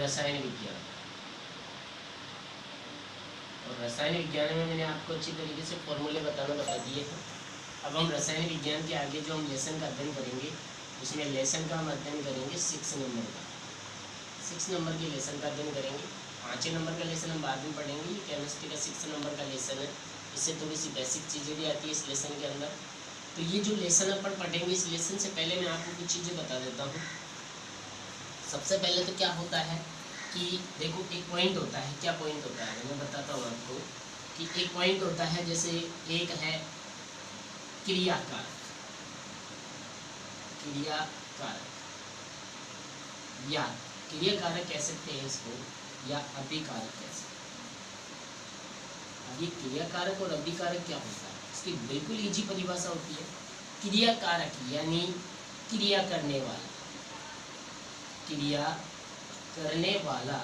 रसायन विज्ञान। और रसायन विज्ञान में मैंने आपको अच्छी तरीके से फॉर्मूले बता दिए हैं। अब हम रसायन विज्ञान के आगे जो हम लेसन का अध्ययन करेंगे, उसमें लेसन का हम अध्ययन करेंगे 6 नंबर का। 6 नंबर के लेसन का अध्ययन करेंगे। 5 नंबर का लेसन हम बाद में पढ़ेंगे। केमिस्ट्री का 6 नंबर का लेसन है। इससे थोड़ी सी बेसिक चीज़ें भी आती है इस लेसन के अंदर। तो ये जो लेसन अपन पढ़ेंगे, इस लेसन से पहले मैं आपको कुछ चीज़ें बता देता हूँ। सबसे पहले तो क्या होता है कि देखो, एक पॉइंट होता है। क्या पॉइंट होता है मैं बताता हूँ आपको कि एक पॉइंट होता है, जैसे एक है क्रियाकारक। क्रियाकारक या क्रियाकारक कह सकते हैं इसको, या अभिकारक कह सकते हैं। अब ये क्रियाकारक और अभिकारक क्या होता है, इसकी बिल्कुल इजी परिभाषा होती है। क्रियाकारक यानी क्रिया करने वाला, क्रिया करने वाला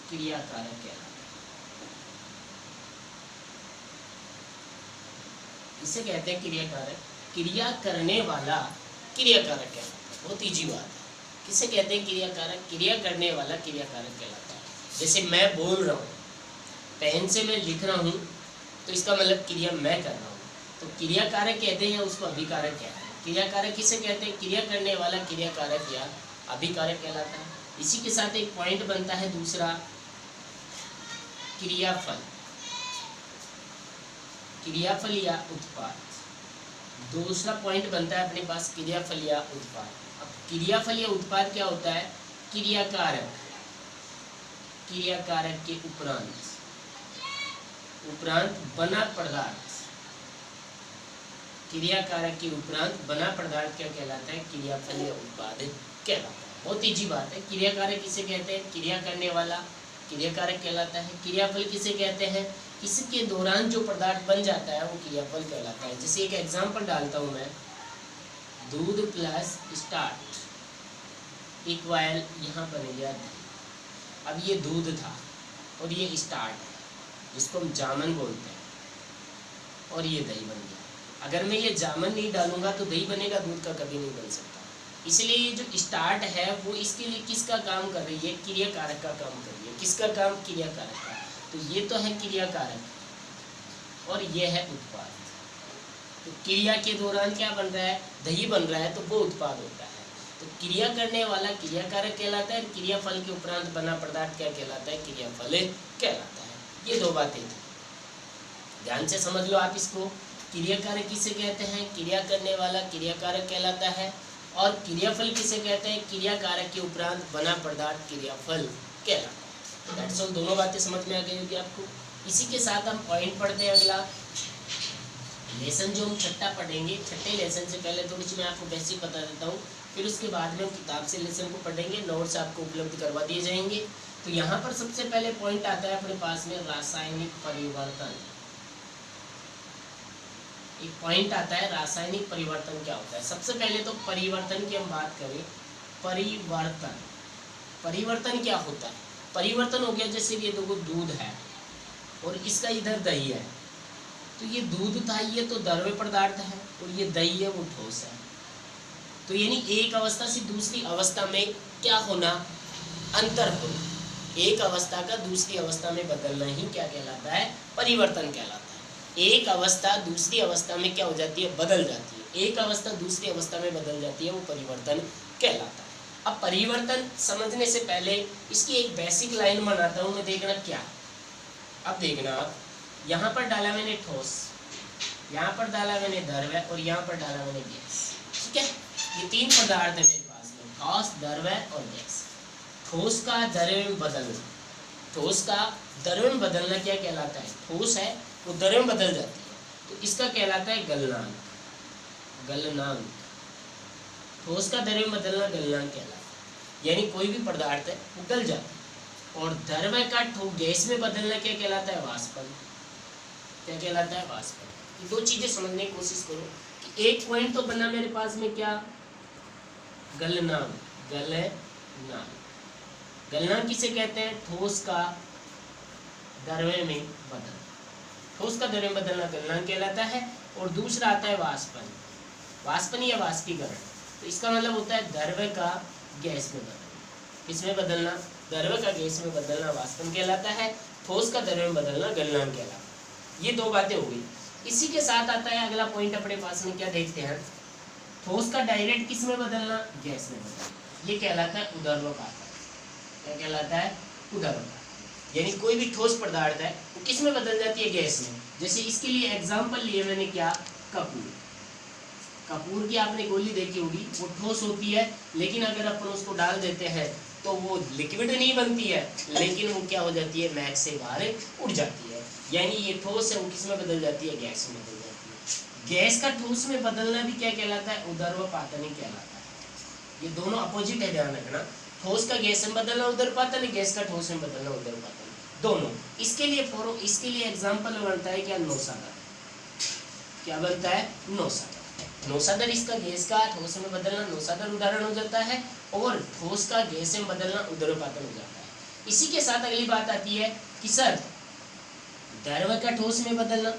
क्रियाकारक कहलाता है। इसे कहते हैं क्रियाकारक। क्रिया करने वाला क्रियाकारक कहलाता है। बहुत इजी बात है। किसे कहते हैं क्रियाकारक? क्रिया करने वाला क्रियाकारक कहलाता है। जैसे मैं बोल रहा हूँ, पेन से मैं लिख रहा हूँ, तो इसका मतलब क्रिया मैं कर रहा हूँ, तो क्रियाकारक कहते हैं, उसको अभिकारक कहते हैं। क्रियाकारक किसे कहते हैं? क्रिया करने वाला क्रियाकारक या अभिकारक कहलाता है। इसी के साथ एक पॉइंट बनता है दूसरा, क्रियाफल। क्रियाफल या उत्पाद। दूसरा पॉइंट बनता है अपने पास, क्रियाफल या उत्पाद। अब क्रियाफल या उत्पाद क्या होता है? क्रियाकारक, क्रियाकारक के उपरांत बना पदार्थ। क्रियाकारक के उपरांत बना पदार्थ क्या कहलाता है? क्रियाफल या उत्पाद कहलाता है। बहुत इजी बात है। क्रियाकारक किसे कहते हैं? क्रिया करने वाला क्रियाकारक कहलाता है। क्रियाफल किसे कहते हैं? इसके दौरान जो पदार्थ बन जाता है वो क्रियाफल कहलाता है। जैसे एक एग्जांपल डालता हूं मैं, दूध प्लस स्टार्ट इक्वल, यहाँ पर गया दही। अब ये दूध था और ये स्टार्ट है, जिसको हम जामन बोलते हैं, और ये दही बन गया। अगर मैं ये जामन नहीं डालूंगा तो दही बनेगा? दूध का कभी नहीं बन सकता। इसलिए ये जो स्टार्ट है वो इसके लिए किसका काम कर रही है? क्रियाकारक का काम कर रही है। किसका काम? क्रियाकारक का। तो ये तो है क्रियाकारक और ये है उत्पाद। तो क्रिया के दौरान क्या बन रहा है? दही बन रहा है, तो वो उत्पाद होता है। तो क्रिया करने वाला क्रियाकारक कहलाता है, क्रियाफल के उपरांत बना पदार्थ क्या कहलाता है? क्रियाफल कहलाता है। ये दो बातें थी, ध्यान से समझ लो आप इसको। क्रियाकारक किसे कहते हैं? क्रिया करने वाला क्रियाकारक कहलाता है। और क्रियाफल किसे कहते हैं? क्रियाकारक के उपरांत बना पदार्थ क्रियाफल कहलाता है। That's all. दोनों बातें समझ में आ गई होगी आपको। इसी के साथ हम पॉइंट पढ़ते हैं। अगला लेसन जो हम छठा पढ़ेंगे, छठे लेसन से पहले थोड़ी सी मैं आपको बेसिक बता देता हूँ, फिर उसके बाद में हम किताब से लेसन को पढ़ेंगे। नोट्स आपको उपलब्ध करवा दिए जाएंगे। तो यहाँ पर सबसे पहले पॉइंट आता है अपने पास में रासायनिक परिवर्तन। एक पॉइंट आता है रासायनिक परिवर्तन क्या होता है। सबसे पहले तो परिवर्तन की हम बात करें। परिवर्तन, परिवर्तन क्या होता है? परिवर्तन हो गया, जैसे ये देखो दूध है और इसका इधर दही है, तो ये दूध था, ये तो द्रव्य पदार्थ है, और ये दही है वो ठोस है। तो यानी एक अवस्था से दूसरी अवस्था में क्या होना? अंतर होना। एक अवस्था का दूसरी अवस्था में बदलना ही क्या कहलाता है? परिवर्तन कहलाता है। एक अवस्था दूसरी अवस्था में क्या हो जाती है? बदल जाती है। एक अवस्था दूसरी अवस्था में बदल जाती है, वो परिवर्तन कहलाता है। अब परिवर्तन समझने से पहले इसकी एक बेसिक लाइन बनाता हूँ मैं, देखना क्या। अब देखना आप, यहाँ पर डाला मैंने ठोस, यहाँ पर डाला मैंने द्रव्य, और यहाँ पर डाला मैंने गैस। ठीक है, ये तीन पदार्थ है मेरे पास में, ठोस, द्रव्य और गैस। ठोस का द्रव्य में बदलना, ठोस का द्रव्य में बदलना क्या कहलाता है? ठोस है वो द्रव्य में बदल जाती है, तो इसका कहलाता है गलनांक। गलनांक, ठोस का द्रव्य में बदलना गलनांक कहलाता है। यानी कोई भी पदार्थ है वो गल जाता है। और द्रव्य का गैस में बदलना क्या कहलाता है? वाष्पन। क्या कहलाता है? वाष्पन। ये दो चीजें समझने की कोशिश करो कि एक पॉइंट तो बना मेरे पास में क्या? गलनांक। गलनांक, गलनांक किसे कहते हैं? ठोस का द्रव्य में बदलना। ठोस का द्रव्य में बदलना गलनांक कहलाता है। और दूसरा आता है वाष्पन। वाष्पन या वाष्पीकरण, तो इसका मतलब होता है द्रव्य का गैस में बदलना। किसमें बदलना? द्रव्य का गैस में बदलना वाष्पन कहलाता है, ठोस का द्रव्य में बदलना गलनांक कहलाता है। ये दो बातें हो गई। इसी के साथ आता है अगला पॉइंट अपने पास में, क्या देखते हैं, ठोस का डायरेक्ट किस में बदलना, गैस में बदलना। ये कहलाता है उदर्वपातन। क्या कहलाता है, उदर्वपातन। यानी कोई भी ठोस पदार्थ है वो किस में बदल जाती है, गैस में। जैसे इसके लिए एग्जाम्पल लिए मैंने, क्या, कपूर। कपूर की आपने गोली देखी होगी, वो ठोस होती है, लेकिन अगर अपन उसको डाल देते हैं तो वो लिक्विड नहीं बनती है, लेकिन वो क्या हो जाती है, मैच से बाहर उड़ जाती है। यानी ये ठोस है वो किस में बदल जाती है, गैस में बदल जाती है। गैस का ठोस में बदलना भी क्या कहलाता है, उदर्वपातन ही कहलाता है। ये दोनों अपोजिट है, ध्यान रखना। ठोस का गैस में बदलना उदर्वपातन, गैस का ठोस में बदलना उदर्वपातन, दोनों। इसके लिए एग्जाम्पल बनता है क्या, नौसादर। क्या बनता है, नौसादर। नौसादर इसका गैस का ठोस में बदलना नौसादर उदाहरण हो जाता है, और ठोस का गैस में बदलना उदर्वपातन हो जाता है। इसी के साथ अगली बात आती है कि सर द्रव्य का ठोस में बदलना।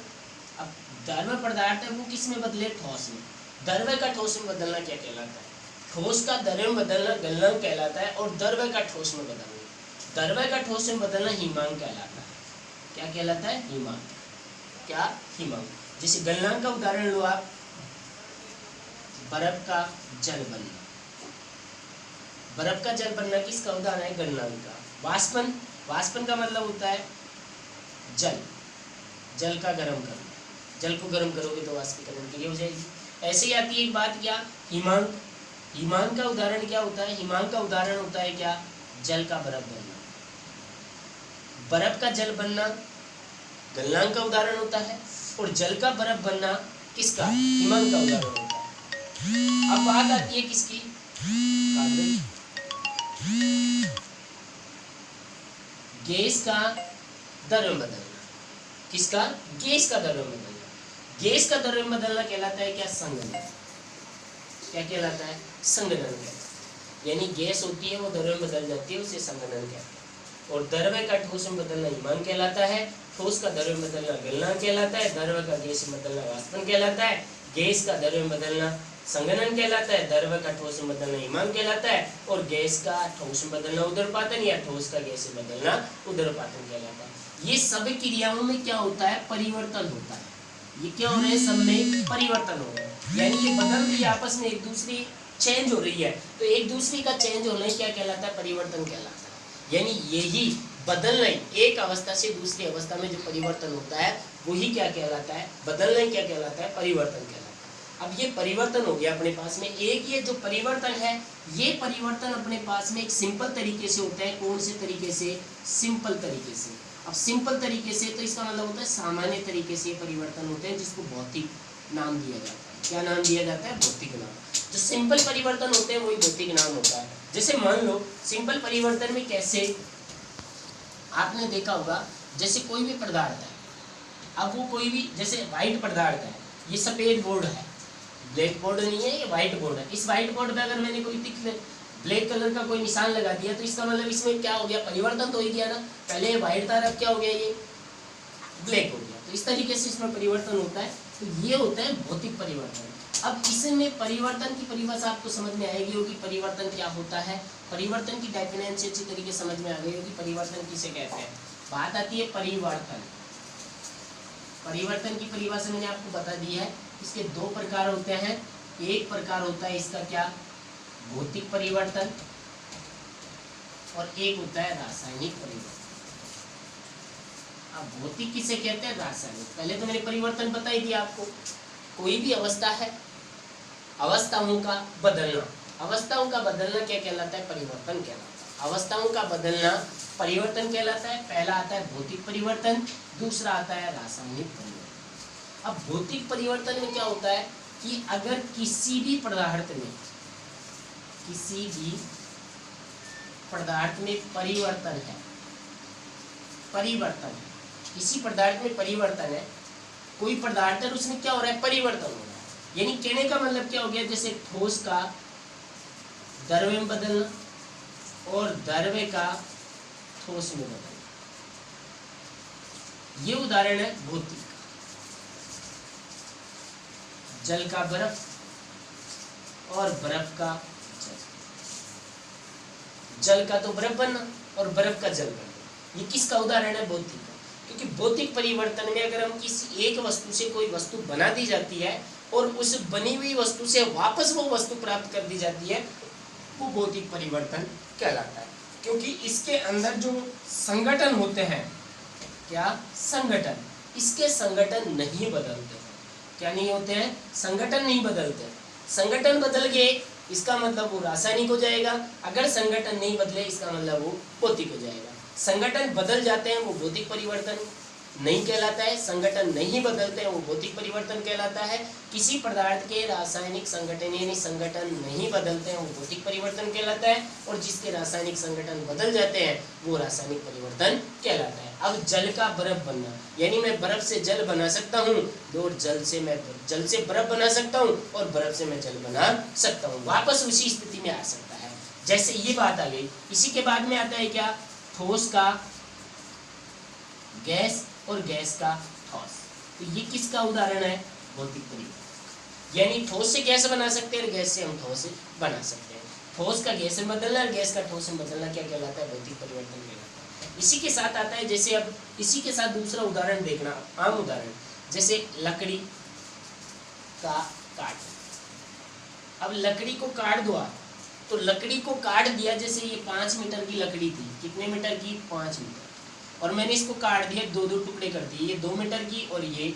अब द्रव्य पदार्थ है वो किस में बदले, ठोस में। द्रव्य का ठोस में बदलना क्या कहलाता है, ठोस का द्रव्य में बदलना गलनांक कहलाता है, और द्रव्य का ठोस में बदलना, द्रव्य का ठोस में बदलना हिमांक कहलाता है। क्या कहलाता है, हिमांक। क्या, हिमांक। जैसे गलनांक का उदाहरण लो आप, बर्फ का जल बनना। बर्फ का जल बनना किसका उदाहरण है, गलनांक का। वाष्पन, वाष्पन का मतलब होता है जल, जल का गर्म करना। जल को गर्म करोगे तो वाष्पीकरण क्रिया हो जाएगी। ऐसे ही आती है एक बात, क्या, हिमांक। हिमांक का उदाहरण क्या होता है, हिमांक का उदाहरण होता है क्या, जल का बर्फ बनना। बर्फ का जल बनना गलनांक का उदाहरण होता है, और जल का बर्फ बनना किसका, हिमांक का उदाहरण होता है। अब बात आती है किसकी, गैस का द्रव्य बदलना। किसका, गैस का द्रव्य बदलना। गैस का द्रव्य बदलना कहलाता है क्या, संघनन। क्या कहलाता है, संघनन कहलाता है। यानी गैस होती है वो द्रव्य में बदल जाती है, उसे संघनन कहते हैं। और द्रव्य का ठोस में बदलना हिमांक कहलाता है, ठोस का द्रव्य में बदलना गलनांक कहलाता है, द्रव्य का गैस में बदलना वाष्पन कहलाता है, गैस का द्रव्य में बदलना संघनन कहलाता है, द्रव्य का ठोस में बदलना हिमांक कहलाता है, और गैस का ठोस में बदलना उदर्वपातन, या ठोस का गैस में बदलना उदर्वपातन कहलाता है। ये सब क्रियाओं में क्या होता है, परिवर्तन होता है। ये क्या हो रहे हैं, सब में परिवर्तन हो रहा है। यानी ये बदल रही है, आपस में एक दूसरी चेंज हो रही है, तो एक दूसरी का चेंज होना क्या कहलाता है, परिवर्तन कहलाता है। यानी यही बदलना, एक अवस्था से दूसरी अवस्था में जो परिवर्तन होता है वही क्या कहलाता है, बदलना क्या कहलाता है, परिवर्तन कहलाता है। अब ये परिवर्तन हो गया अपने पास में। एक ये जो परिवर्तन है, ये परिवर्तन अपने पास में एक सिंपल तरीके से होता है। कौन से तरीके से, सिंपल तरीके से। अब सिंपल तरीके से तो इसका मतलब होता है सामान्य तरीके से परिवर्तन होते हैं, जिसको भौतिक नाम दिया जाता है। क्या नाम दिया जाता है, भौतिक नाम। जो सिंपल परिवर्तन होते हैं वही भौतिक नाम होता है। जैसे मान लो सिंपल परिवर्तन में कैसे, आपने देखा होगा, जैसे कोई भी पदार्थ है, अब वो कोई भी, जैसे व्हाइट पदार्थ है, ये सफेद बोर्ड है, ब्लैक बोर्ड नहीं है, ये व्हाइट बोर्ड है। इस व्हाइट बोर्ड पे अगर मैंने कोई ब्लैक कलर का कोई निशान लगा दिया, तो इसका मतलब इसमें क्या हो गया, परिवर्तन तो हो गया ना। पहले व्हाइट था, अब क्या हो गया, ये ब्लैक हो गया। तो इस तरीके से इसमें परिवर्तन होता है। तो ये होता है भौतिक परिवर्तन। अब इसमें परिवर्तन की परिभाषा आपको समझ में आएगी होगी, परिवर्तन क्या होता है, परिवर्तन की डेफिनेशन अच्छी तरीके समझ में आ गई होगी, परिवर्तन किसे कहते हैं। बात आती है परिवर्तन। परिवर्तन की परिभाषा मैंने आपको बता दी है। इसके दो प्रकार होते हैं। एक प्रकार होता है इसका क्या, भौतिक परिवर्तन, और एक होता है रासायनिक परिवर्तन। अब भौतिक किसे कहते हैं, रासायनिक। पहले तो मैंने परिवर्तन बता ही दिया आपको। कोई भी अवस्था है, अवस्थाओं का बदलना, अवस्थाओं का बदलना क्या कहलाता है, परिवर्तन कहलाता है। अवस्थाओं का बदलना परिवर्तन कहलाता है। पहला आता है भौतिक परिवर्तन, दूसरा आता है रासायनिक परिवर्तन। अब भौतिक परिवर्तन में क्या होता है कि अगर किसी भी पदार्थ में, किसी भी पदार्थ में परिवर्तन है, परिवर्तन है, किसी पदार्थ में परिवर्तन है, कोई पदार्थ है उसमें क्या हो रहा है, परिवर्तन हो रहा है। यानी कहने का मतलब क्या हो गया, जैसे ठोस का द्रव्य में बदलना और द्रव्य का ठोस में बदलना, ये उदाहरण है भौतिक। जल का बर्फ और बर्फ का जल, जल का तो बर्फ बनना और बर्फ का जल बन गया। ये किसका उदाहरण है? भौतिक का। क्योंकि भौतिक परिवर्तन में अगर हम किसी एक वस्तु से कोई वस्तु बना दी जाती है और उस बनी हुई वस्तु से वापस वो वस्तु प्राप्त कर दी जाती है, वो भौतिक परिवर्तन कहलाता है। क्योंकि इसके अंदर जो संगठन होते हैं, क्या संगठन, इसके संगठन नहीं बदलते हैं। क्या नहीं होते हैं? संगठन नहीं बदलते हैं। संगठन बदल गए इसका मतलब वो रासायनिक हो जाएगा, अगर संगठन नहीं बदले इसका मतलब वो भौतिक हो जाएगा। संगठन बदल जाते हैं वो भौतिक परिवर्तन नहीं कहलाता है, संगठन नहीं बदलते हैं वो भौतिक परिवर्तन कहलाता है। किसी पदार्थ के रासायनिक संगठन यानी संगठन नहीं बदलते हैं वो भौतिक परिवर्तन कहलाता है, और जिसके रासायनिक संगठन बदल जाते हैं वो रासायनिक परिवर्तन कहलाता है। अब जल का बर्फ बनना, यानी मैं बर्फ से जल बना सकता हूँ, और जल से मैं जल से बर्फ बना सकता हूँ, और बर्फ से मैं जल बना सकता हूँ, वापस उसी स्थिति में आ सकता है। जैसे ये बात आ गई। इसी के बाद में आता है क्या? ठोस का गैस और गैस का ठोस। तो ये किसका उदाहरण है? भौतिक परिवर्तन। यानी ठोस से गैस बना सकते हैं और गैस से हम ठोस बना सकते हैं। ठोस का गैस में बदलना और गैस का ठोस में बदलना क्या कहलाता है? भौतिक परिवर्तन कहलाता है। इसी के साथ आता है, जैसे अब इसी के साथ दूसरा उदाहरण देखना, आम उदाहरण, जैसे लकड़ी का काट। अब लकड़ी को काट दो आप, तो लकड़ी को काट दिया, जैसे ये 5 मीटर की लकड़ी थी, कितने मीटर की? 5 मीटर, और मैंने इसको काट दिया, 2-2 टुकड़े कर दिए, ये 2 मीटर की और ये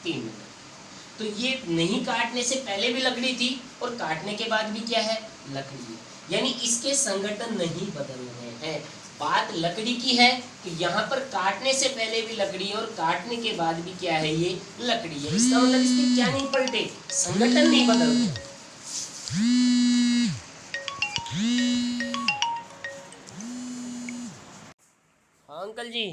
3 मीटर। तो ये नहीं काटने से पहले भी लकड़ी थी और काटने के बाद भी क्या है? लकड़ी है। यानी इसके संगठन नहीं बदल रहे हैं। बात लकड़ी की है कि यहाँ पर काटने से पहले भी लकड़ी और काटने के बाद भी क्या है? ये लकड़ी है। इसका मतलब इसके क्या नहीं पलटे? संगठन नहीं बदल रहे। हाँ अंकल जी।